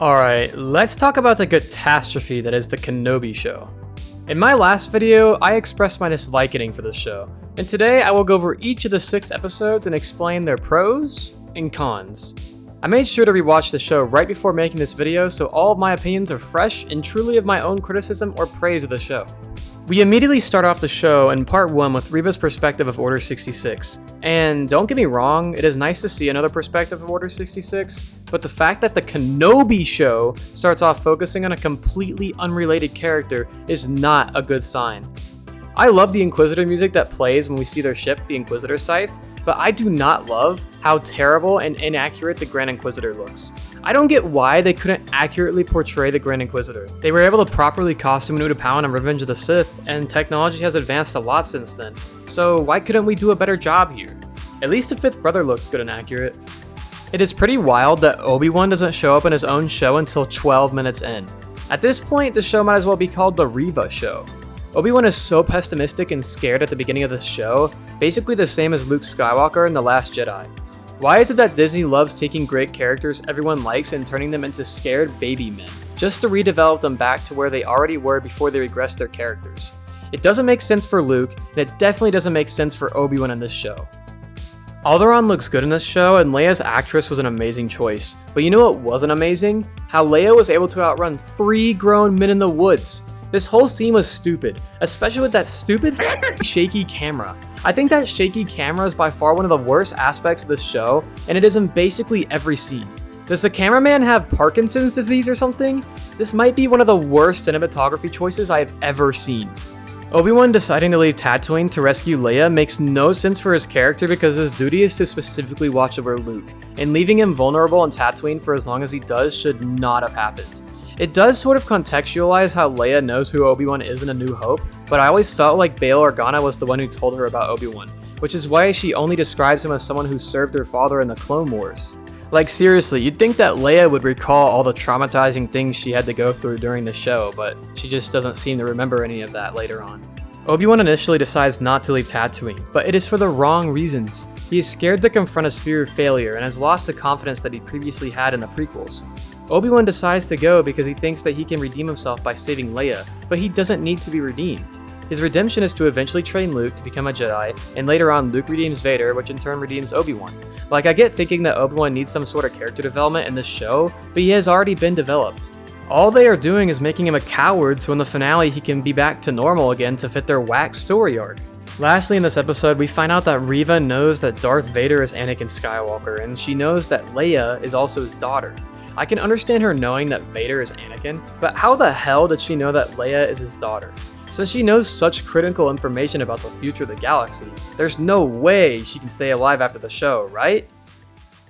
Alright, let's talk about the catastrophe that is the Kenobi show. In my last video, I expressed my disliking for this show, and today I will go over each of the 6 episodes and explain their pros and cons. I made sure to rewatch the show right before making this video so all of my opinions are fresh and truly of my own criticism or praise of the show. We immediately start off the show in part 1 with Reva's perspective of Order 66, and don't get me wrong, it is nice to see another perspective of Order 66, but the fact that the Kenobi show starts off focusing on a completely unrelated character is not a good sign. I love the Inquisitor music that plays when we see their ship, the Inquisitor Scythe, but I do not love how terrible and inaccurate the Grand Inquisitor looks. I don't get why they couldn't accurately portray the Grand Inquisitor. They were able to properly costume Nuda Pound in Revenge of the Sith, and technology has advanced a lot since then, so why couldn't we do a better job here? At least the fifth brother looks good and accurate. It is pretty wild that Obi-Wan doesn't show up in his own show until 12 minutes in. At this point, the show might as well be called the Reva show. Obi-Wan is so pessimistic and scared at the beginning of this show, basically the same as Luke Skywalker in The Last Jedi. Why is it that Disney loves taking great characters everyone likes and turning them into scared baby men, just to redevelop them back to where they already were before they regressed their characters? It doesn't make sense for Luke, and it definitely doesn't make sense for Obi-Wan in this show. Alderaan looks good in this show, and Leia's actress was an amazing choice. But you know what wasn't amazing? How Leia was able to outrun 3 grown men in the woods. This whole scene was stupid, especially with that stupid shaky camera. I think that shaky camera is by far one of the worst aspects of this show, and it is in basically every scene. Does the cameraman have Parkinson's disease or something? This might be one of the worst cinematography choices I have ever seen. Obi-Wan deciding to leave Tatooine to rescue Leia makes no sense for his character because his duty is to specifically watch over Luke, and leaving him vulnerable on Tatooine for as long as he does should not have happened. It does sort of contextualize how Leia knows who Obi-Wan is in A New Hope, but I always felt like Bail Organa was the one who told her about Obi-Wan, which is why she only describes him as someone who served her father in the Clone Wars. Like seriously, you'd think that Leia would recall all the traumatizing things she had to go through during the show, but she just doesn't seem to remember any of that later on. Obi-Wan initially decides not to leave Tatooine, but it is for the wrong reasons. He is scared to confront his fear of failure and has lost the confidence that he previously had in the prequels. Obi-Wan decides to go because he thinks that he can redeem himself by saving Leia, but he doesn't need to be redeemed. His redemption is to eventually train Luke to become a Jedi, and later on Luke redeems Vader, which in turn redeems Obi-Wan. Like, I get thinking that Obi-Wan needs some sort of character development in this show, but he has already been developed. All they are doing is making him a coward so in the finale he can be back to normal again to fit their whack story arc. Lastly in this episode, we find out that Reva knows that Darth Vader is Anakin Skywalker, and she knows that Leia is also his daughter. I can understand her knowing that Vader is Anakin, but how the hell did she know that Leia is his daughter? Since she knows such critical information about the future of the galaxy, there's no way she can stay alive after the show, right?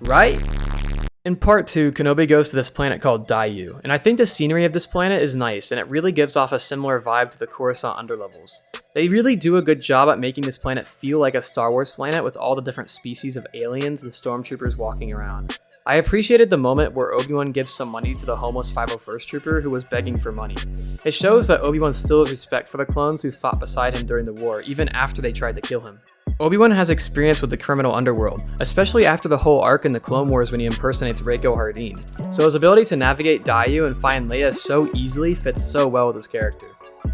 Right? In part 2, Kenobi goes to this planet called Daiyu, and I think the scenery of this planet is nice, and it really gives off a similar vibe to the Coruscant underlevels. They really do a good job at making this planet feel like a Star Wars planet with all the different species of aliens and stormtroopers walking around. I appreciated the moment where Obi-Wan gives some money to the homeless 501st Trooper who was begging for money. It shows that Obi-Wan still has respect for the clones who fought beside him during the war, even after they tried to kill him. Obi-Wan has experience with the criminal underworld, especially after the whole arc in the Clone Wars when he impersonates Reiko Hardin, so his ability to navigate Daiyu and find Leia so easily fits so well with his character.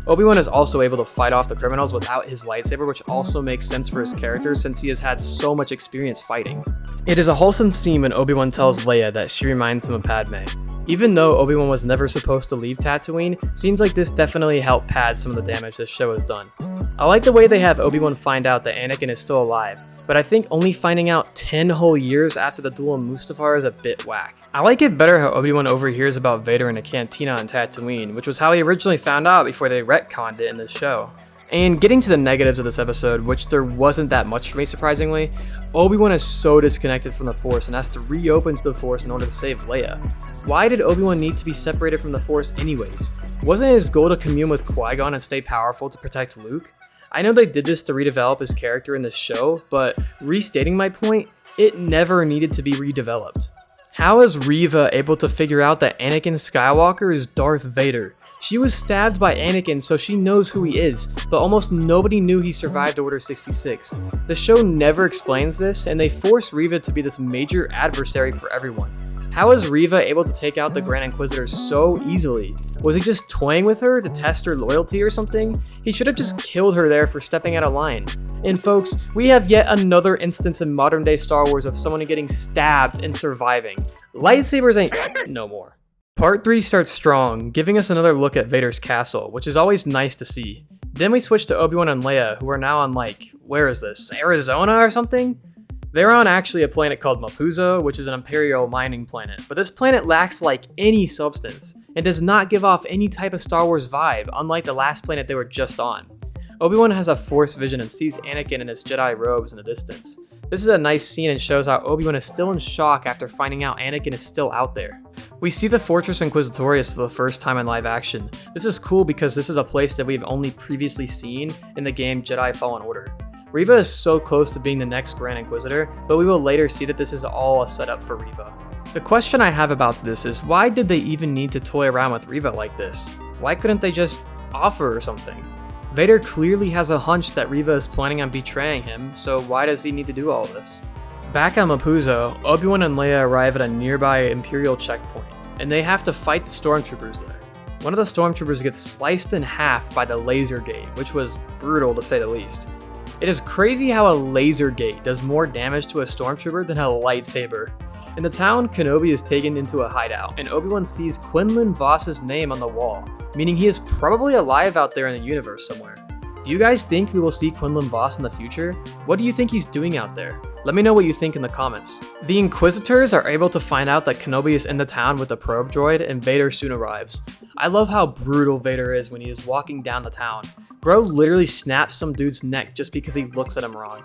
Obi-Wan is also able to fight off the criminals without his lightsaber, which also makes sense for his character since he has had so much experience fighting. It is a wholesome scene when Obi-Wan tells Leia that she reminds him of Padme. Even though Obi-Wan was never supposed to leave Tatooine, scenes like this definitely help pad some of the damage this show has done. I like the way they have Obi-Wan find out that Anakin is still alive, but I think only finding out 10 whole years after the duel in Mustafar is a bit whack. I like it better how Obi-Wan overhears about Vader in a cantina on Tatooine, which was how he originally found out before they retconned it in this show. And getting to the negatives of this episode, which there wasn't that much for me surprisingly, Obi-Wan is so disconnected from the Force and has to reopen to the Force in order to save Leia. Why did Obi-Wan need to be separated from the Force anyways? Wasn't his goal to commune with Qui-Gon and stay powerful to protect Luke? I know they did this to redevelop his character in this show, but restating my point, it never needed to be redeveloped. How is Reva able to figure out that Anakin Skywalker is Darth Vader? She was stabbed by Anakin, so she knows who he is, but almost nobody knew he survived Order 66. The show never explains this, and they force Reva to be this major adversary for everyone. How is Reva able to take out the Grand Inquisitor so easily? Was he just toying with her to test her loyalty or something? He should have just killed her there for stepping out of line. And folks, we have yet another instance in modern day Star Wars of someone getting stabbed and surviving. Lightsabers ain't no more. Part 3 starts strong, giving us another look at Vader's castle, which is always nice to see. Then we switch to Obi-Wan and Leia, who are now on where is this, Arizona or something? They're on actually a planet called Mapuzo, which is an Imperial mining planet, but this planet lacks any substance, and does not give off any type of Star Wars vibe, unlike the last planet they were just on. Obi-Wan has a Force vision and sees Anakin in his Jedi robes in the distance. This is a nice scene and shows how Obi-Wan is still in shock after finding out Anakin is still out there. We see the Fortress Inquisitorius for the first time in live action. This is cool because this is a place that we've only previously seen in the game Jedi Fallen Order. Reva is so close to being the next Grand Inquisitor, but we will later see that this is all a setup for Reva. The question I have about this is, why did they even need to toy around with Reva like this? Why couldn't they just offer her something? Vader clearly has a hunch that Reva is planning on betraying him, so why does he need to do all this? Back on Mapuzo, Obi-Wan and Leia arrive at a nearby Imperial checkpoint, and they have to fight the stormtroopers there. One of the stormtroopers gets sliced in half by the laser gate, which was brutal to say the least. It is crazy how a laser gate does more damage to a stormtrooper than a lightsaber. In the town, Kenobi is taken into a hideout, and Obi-Wan sees Quinlan Voss's name on the wall, meaning he is probably alive out there in the universe somewhere. Do you guys think we will see Quinlan Voss in the future? What do you think he's doing out there? Let me know what you think in the comments. The Inquisitors are able to find out that Kenobi is in the town with the probe droid, and Vader soon arrives. I love how brutal Vader is when he is walking down the town. Bro literally snaps some dude's neck just because he looks at him wrong.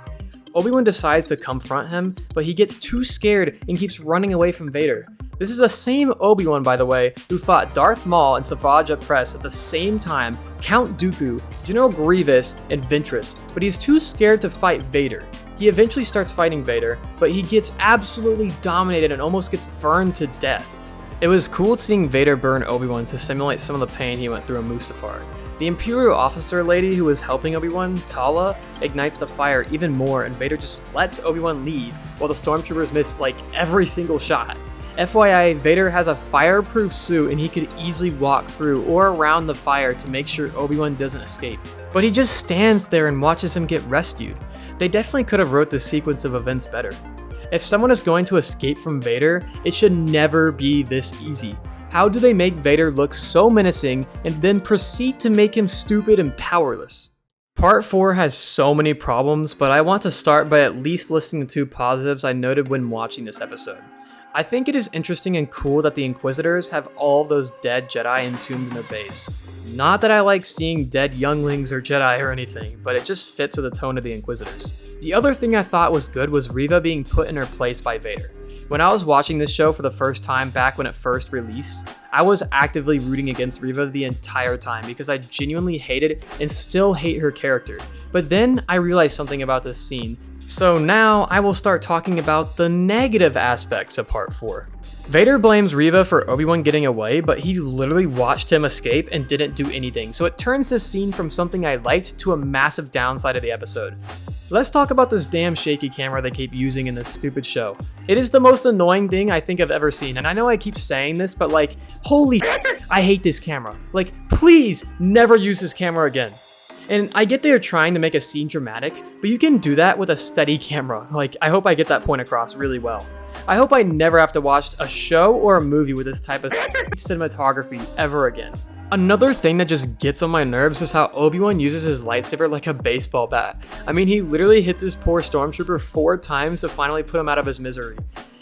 Obi-Wan decides to confront him, but he gets too scared and keeps running away from Vader. This is the same Obi-Wan, by the way, who fought Darth Maul and Savage Opress at the same time, Count Dooku, General Grievous, and Ventress, but he's too scared to fight Vader. He eventually starts fighting Vader, but he gets absolutely dominated and almost gets burned to death. It was cool seeing Vader burn Obi-Wan to simulate some of the pain he went through in Mustafar. The Imperial officer lady who was helping Obi-Wan, Tala, ignites the fire even more, and Vader just lets Obi-Wan leave while the stormtroopers miss every single shot. FYI, Vader has a fireproof suit and he could easily walk through or around the fire to make sure Obi-Wan doesn't escape. But he just stands there and watches him get rescued. They definitely could have wrote this sequence of events better. If someone is going to escape from Vader, it should never be this easy. How do they make Vader look so menacing and then proceed to make him stupid and powerless? Part 4 has so many problems, but I want to start by at least listing the two positives I noted when watching this episode. I think it is interesting and cool that the Inquisitors have all those dead Jedi entombed in their base. Not that I like seeing dead younglings or Jedi or anything, but it just fits with the tone of the Inquisitors. The other thing I thought was good was Reva being put in her place by Vader. When I was watching this show for the first time back when it first released, I was actively rooting against Reva the entire time because I genuinely hated and still hate her character. But then I realized something about this scene, so now I will start talking about the negative aspects of Part 4. Vader blames Reva for Obi-Wan getting away, but he literally watched him escape and didn't do anything, so it turns this scene from something I liked to a massive downside of the episode. Let's talk about this damn shaky camera they keep using in this stupid show. It is the most annoying thing I think I've ever seen, and I know I keep saying this, but holy I hate this camera. Please never use this camera again. And I get they're trying to make a scene dramatic, but you can do that with a steady camera. I hope I get that point across really well. I hope I never have to watch a show or a movie with this type of cinematography ever again. Another thing that just gets on my nerves is how Obi-Wan uses his lightsaber like a baseball bat. I mean, he literally hit this poor stormtrooper 4 times to finally put him out of his misery.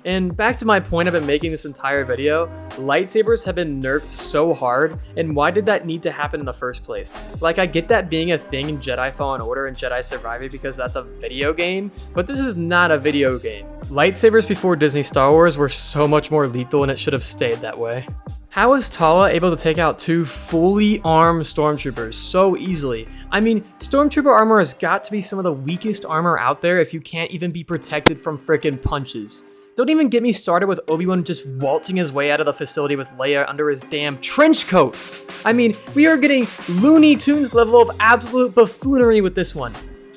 And back to my point I've been making this entire video, lightsabers have been nerfed so hard, and why did that need to happen in the first place? I get that being a thing in Jedi Fallen Order and Jedi Survivor because that's a video game, but this is not a video game. Lightsabers before Disney Star Wars were so much more lethal and it should have stayed that way. How is Tala able to take out 2 fully armed stormtroopers so easily? I mean, stormtrooper armor has got to be some of the weakest armor out there if you can't even be protected from frickin' punches. Don't even get me started with Obi-Wan just waltzing his way out of the facility with Leia under his damn trench coat. I mean, we are getting Looney Tunes level of absolute buffoonery with this one.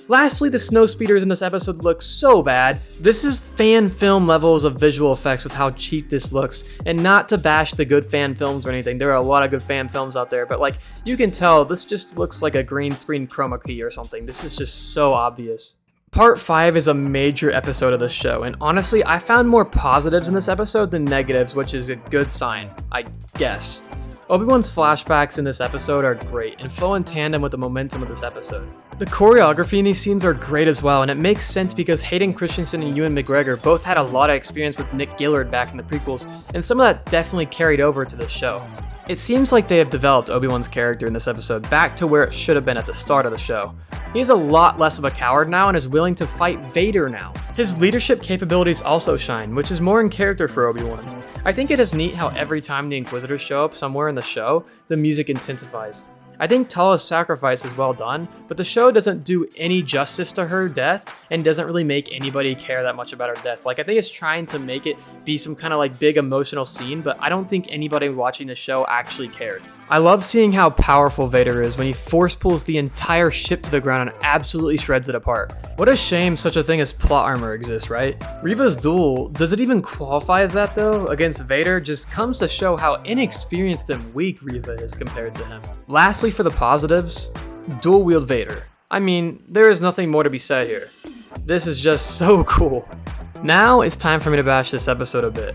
Lastly, the snowspeeders in this episode look so bad. This is fan film levels of visual effects with how cheap this looks, and not to bash the good fan films or anything. There are a lot of good fan films out there, but like, you can tell this just looks like a green screen chroma key or something. This is just so obvious. Part 5 is a major episode of the show, and honestly, I found more positives in this episode than negatives, which is a good sign, I guess. Obi-Wan's flashbacks in this episode are great and flow in tandem with the momentum of this episode. The choreography in these scenes are great as well, and it makes sense because Hayden Christensen and Ewan McGregor both had a lot of experience with Nick Gillard back in the prequels, and some of that definitely carried over to the show. It seems like they have developed Obi-Wan's character in this episode back to where it should have been at the start of the show. He's a lot less of a coward now and is willing to fight Vader now. His leadership capabilities also shine, which is more in character for Obi-Wan. I think it is neat how every time the Inquisitors show up somewhere in the show, the music intensifies. I think Tala's sacrifice is well done, but the show doesn't do any justice to her death and doesn't really make anybody care that much about her death. Like, I think it's trying to make it be some kind of like big emotional scene, but I don't think anybody watching the show actually cared. I love seeing how powerful Vader is when he force pulls the entire ship to the ground and absolutely shreds it apart. What a shame such a thing as plot armor exists, right? Reva's duel, does it even qualify as that though? Against Vader just comes to show how inexperienced and weak Reva is compared to him. Lastly, for the positives, dual wield Vader. I mean, there is nothing more to be said here. This is just so cool. Now it's time for me to bash this episode a bit.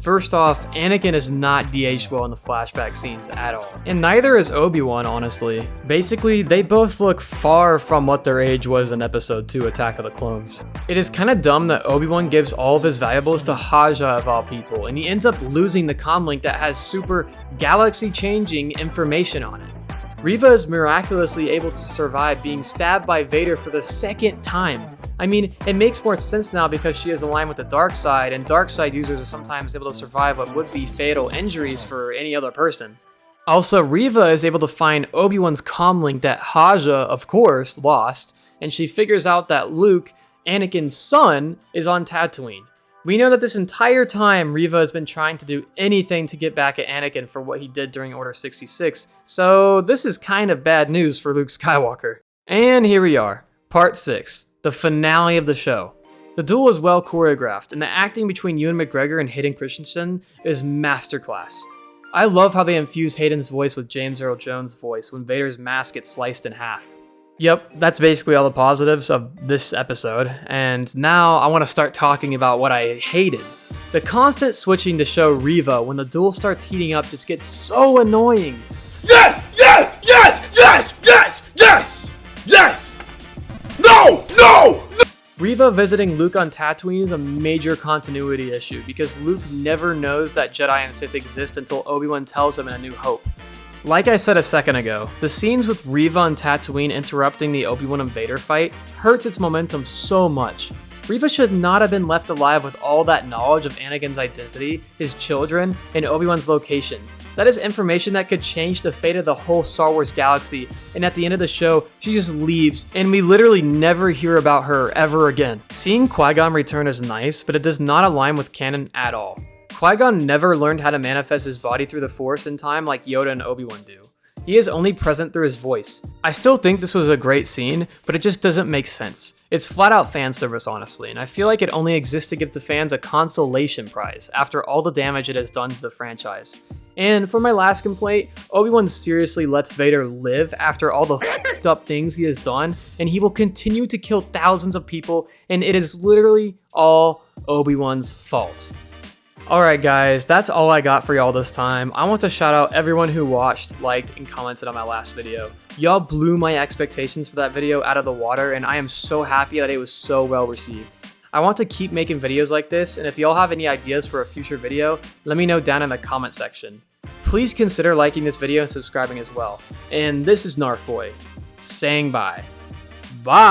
First off, Anakin is not de-aged well in the flashback scenes at all. And neither is Obi-Wan, honestly. Basically, they both look far from what their age was in episode 2, Attack of the Clones. It is kinda dumb that Obi-Wan gives all of his valuables to Haja of all people, and he ends up losing the comlink that has super galaxy-changing information on it. Reva is miraculously able to survive being stabbed by Vader for the second time. I mean, it makes more sense now because she is aligned with the dark side, and dark side users are sometimes able to survive what would be fatal injuries for any other person. Also, Reva is able to find Obi-Wan's comlink that Haja, of course, lost, and she figures out that Luke, Anakin's son, is on Tatooine. We know that this entire time, Reva has been trying to do anything to get back at Anakin for what he did during Order 66, so this is kind of bad news for Luke Skywalker. And here we are, Part 6. The finale of the show. The duel is well choreographed, and the acting between Ewan McGregor and Hayden Christensen is masterclass. I love how they infuse Hayden's voice with James Earl Jones' voice when Vader's mask gets sliced in half. Yep, that's basically all the positives of this episode, and now I want to start talking about what I hated. The constant switching to show Reva when the duel starts heating up just gets so annoying. Yes! Yes! Yes! Yes! Yes! Yes! Yes! No! No! No! Reva visiting Luke on Tatooine is a major continuity issue because Luke never knows that Jedi and Sith exist until Obi-Wan tells him in A New Hope. Like I said a second ago, the scenes with Reva on Tatooine interrupting the Obi-Wan and Vader fight hurts its momentum so much. Reva should not have been left alive with all that knowledge of Anakin's identity, his children, and Obi-Wan's location. That is information that could change the fate of the whole Star Wars galaxy, and at the end of the show, she just leaves, and we literally never hear about her ever again. Seeing Qui-Gon return is nice, but it does not align with canon at all. Qui-Gon never learned how to manifest his body through the Force in time like Yoda and Obi-Wan do. He is only present through his voice. I still think this was a great scene, but it just doesn't make sense. It's flat out fan service, honestly, and I feel like it only exists to give the fans a consolation prize after all the damage it has done to the franchise. And for my last complaint, Obi-Wan seriously lets Vader live after all the f***ed up things he has done, and he will continue to kill thousands of people, and it is literally all Obi-Wan's fault. Alright guys, that's all I got for y'all this time. I want to shout out everyone who watched, liked, and commented on my last video. Y'all blew my expectations for that video out of the water, and I am so happy that it was so well received. I want to keep making videos like this, and if y'all have any ideas for a future video, let me know down in the comment section. Please consider liking this video and subscribing as well. And this is Narfboy, saying bye. Bye!